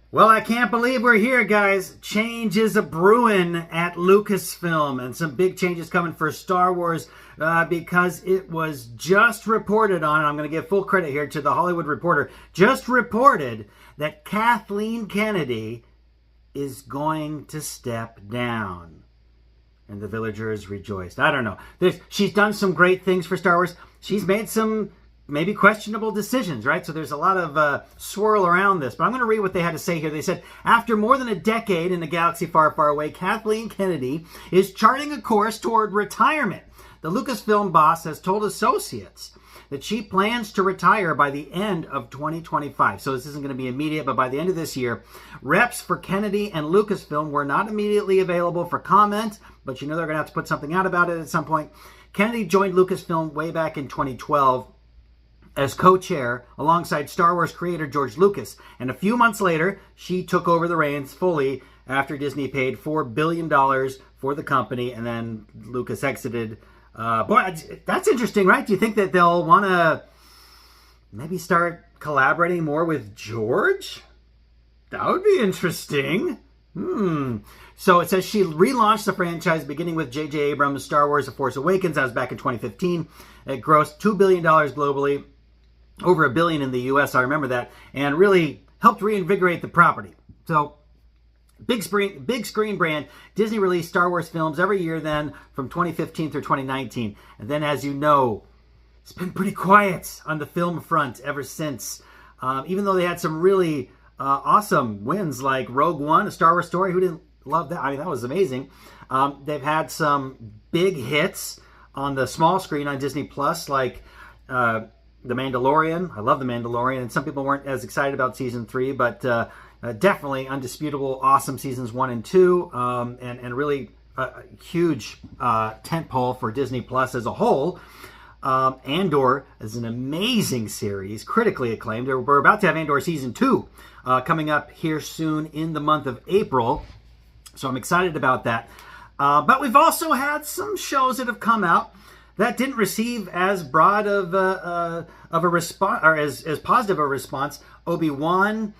Well, I can't believe we're here, guys. Change is a-brewing at Lucasfilm, and some big changes coming for Star Wars because it was just reported on, and I'm going to give full credit here to The Hollywood Reporter, just reported that Kathleen Kennedy is going to step down. And the villagers rejoiced. I don't know. She's done some great things for Star Wars. She's made some maybe questionable decisions, right? So there's a lot of swirl around this. But I'm going to read what they had to say here. They said, after more than a decade in a galaxy far, far away, Kathleen Kennedy is charting a course toward retirement. The Lucasfilm boss has told associates that she plans to retire by the end of 2025. So this isn't going to be immediate, but by the end of this year. Reps for Kennedy and Lucasfilm were not immediately available for comment, but you know they're going to have to put something out about it at some point. Kennedy joined Lucasfilm way back in 2012 as co-chair alongside Star Wars creator George Lucas. And a few months later, she took over the reins fully after Disney paid $4 billion for the company, and then Lucas exited. Boy, that's interesting, right? Do you think that they'll want to maybe start collaborating more with George? That would be interesting. So it says she relaunched the franchise beginning with J.J. Abrams' Star Wars The Force Awakens. That was back in 2015. It grossed $2 billion globally, over $1 billion in the U.S., I remember that, and really helped reinvigorate the property. So, big screen brand. Disney released Star Wars films every year then from 2015 through 2019. And then, as you know, it's been pretty quiet on the film front ever since. Even though they had some really awesome wins like Rogue One, A Star Wars Story. Who didn't love that? I mean, that was amazing. They've had some big hits on the small screen on Disney Plus, like The Mandalorian. I love The Mandalorian, and some people weren't as excited about season 3, but definitely undisputable, awesome seasons 1 and 2, and really a huge tentpole for Disney Plus as a whole. Andor is an amazing series, critically acclaimed. We're about to have Andor season 2 coming up here soon in the month of April, so I'm excited about that. But we've also had some shows that have come out that didn't receive as broad of a response, or as positive a response. Obi-Wan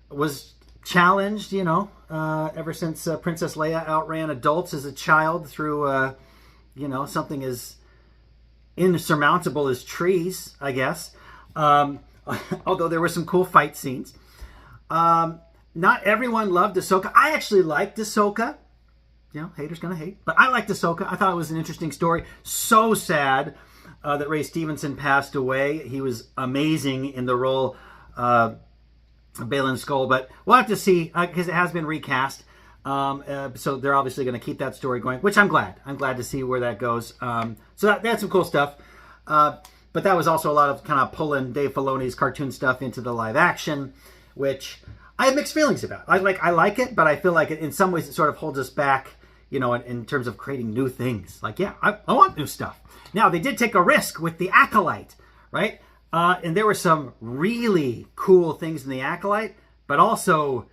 was challenged, ever since Princess Leia outran adults as a child through, something as insurmountable as trees, I guess. Although there were some cool fight scenes. Not everyone loved Ahsoka. I actually liked Ahsoka. Haters gonna hate. But I liked Ahsoka. I thought it was an interesting story. So sad that Ray Stevenson passed away. He was amazing in the role of Baylan Skoll. But we'll have to see, because it has been recast. So they're obviously going to keep that story going, which I'm glad. I'm glad to see where that goes. So they had some cool stuff. But that was also a lot of kind of pulling Dave Filoni's cartoon stuff into the live action, which I have mixed feelings about. I like it, but I feel like in some ways it sort of holds us back, in terms of creating new things. I want new stuff. Now, they did take a risk with The Acolyte, right? And there were some really cool things in The Acolyte, but also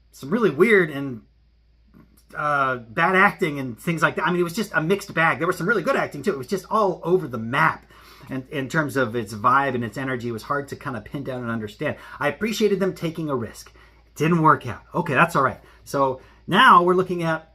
some really weird and bad acting and things like that. I mean, it was just a mixed bag. There was some really good acting, too. It was just all over the map. And in terms of its vibe and its energy, it was hard to kind of pin down and understand. I appreciated them taking a risk. It didn't work out. Okay, that's all right. So now we're looking at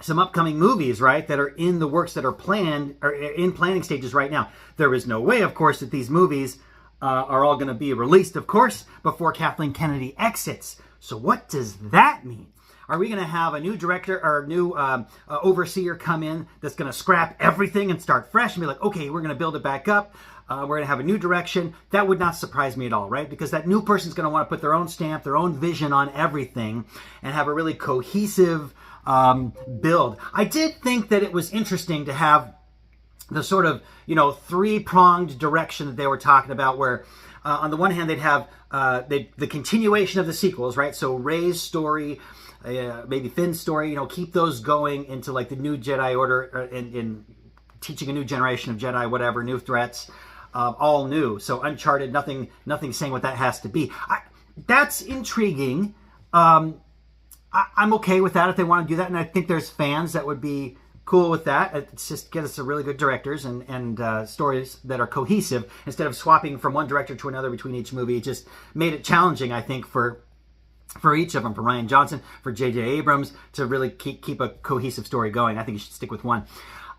some upcoming movies, right, that are in the works, that are planned, or in planning stages right now. There is no way, of course, that these movies are all going to be released, of course, before Kathleen Kennedy exits. So what does that mean? Are we going to have a new director or a new overseer come in that's going to scrap everything and start fresh and be like, okay, we're going to build it back up. We're going to have a new direction. That would not surprise me at all, right? Because that new person's going to want to put their own stamp, their own vision on everything and have a really cohesive build. I did think that it was interesting to have the sort of, three-pronged direction that they were talking about, where on the one hand, they'd have the continuation of the sequels, right? So Rey's story, maybe Finn's story, keep those going into like the new Jedi Order in teaching a new generation of Jedi, whatever, new threats, all new. So Uncharted, nothing saying what that has to be. That's intriguing. I'm okay with that if they want to do that, and I think there's fans that would be cool with that. It's just get us a really good directors and stories that are cohesive instead of swapping from one director to another between each movie. It just made it challenging, I think, for for each of them, for Rian Johnson, for J.J. Abrams, to really keep a cohesive story going. I think you should stick with one.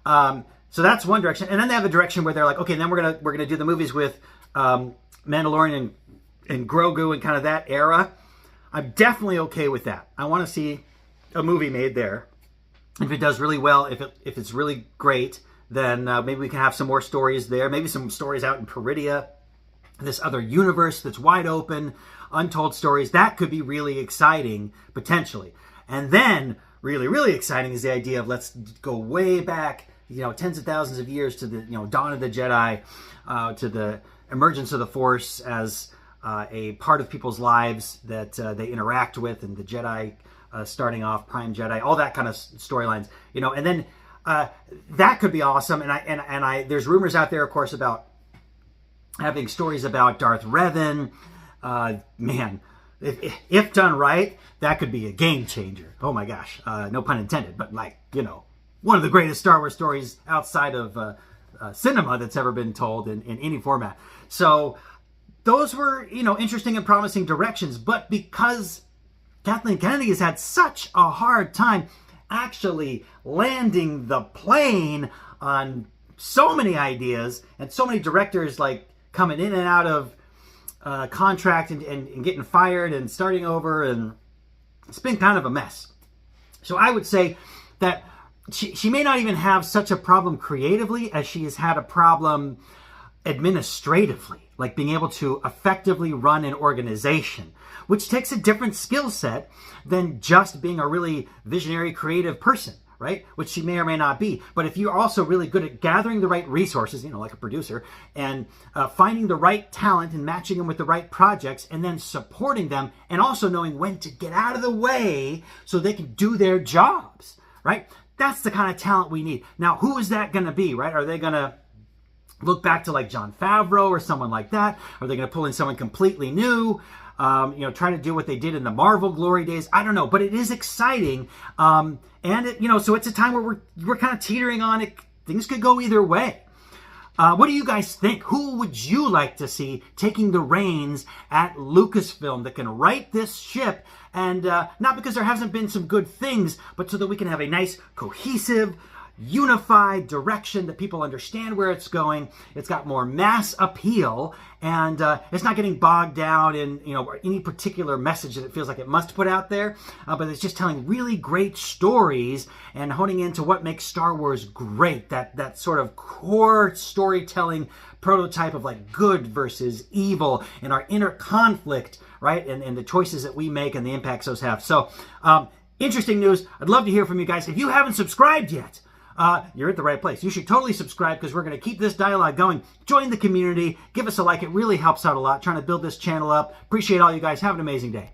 So that's one direction. And then they have a direction where they're like, okay, then we're gonna do the movies with Mandalorian and Grogu and kind of that era. I'm definitely okay with that. I want to see a movie made there. If it does really well, if it's really great, then maybe we can have some more stories there. Maybe some stories out in Peridia, this other universe that's wide open, untold stories. That could be really exciting, potentially. And then, really, really exciting is the idea of let's go way back, tens of thousands of years to the, dawn of the Jedi, to the emergence of the Force as a part of people's lives that they interact with, and the Jedi starting off, Prime Jedi, all that kind of storylines, and then that could be awesome. And I there's rumors out there, of course, about having stories about Darth Revan. Man, if done right, that could be a game changer. Oh my gosh, no pun intended, but one of the greatest Star Wars stories outside of cinema that's ever been told in any format. So those were, interesting and promising directions. But because Kathleen Kennedy has had such a hard time actually landing the plane on so many ideas, and so many directors coming in and out of contract and getting fired and starting over, and it's been kind of a mess. So I would say that she may not even have such a problem creatively as she has had a problem administratively, like being able to effectively run an organization, which takes a different skill set than just being a really visionary, creative person, right? Which she may or may not be. But if you're also really good at gathering the right resources, like a producer, and finding the right talent and matching them with the right projects, and then supporting them, and also knowing when to get out of the way so they can do their jobs, right? That's the kind of talent we need. Now, who is that going to be, right? Are they going to look back to Jon Favreau or someone like that? Are they going to pull in someone completely new? Try to do what they did in the Marvel glory days? I don't know, but it is exciting. And so it's a time where we're kind of teetering on it. Things could go either way. What do you guys think? Who would you like to see taking the reins at Lucasfilm that can right this ship? And not because there hasn't been some good things, but so that we can have a nice, cohesive, unified direction that people understand where it's going. It's got more mass appeal, and it's not getting bogged down in any particular message that it feels like it must put out there, but it's just telling really great stories and honing into what makes Star Wars great, that sort of core storytelling prototype of good versus evil, and our inner conflict, right, and the choices that we make and the impacts those have. So interesting news. I'd love to hear from you guys. If you haven't subscribed yet, you're at the right place. You should totally subscribe, because we're going to keep this dialogue going. Join the community. Give us a like. It really helps out a lot trying to build this channel up. Appreciate all you guys. Have an amazing day.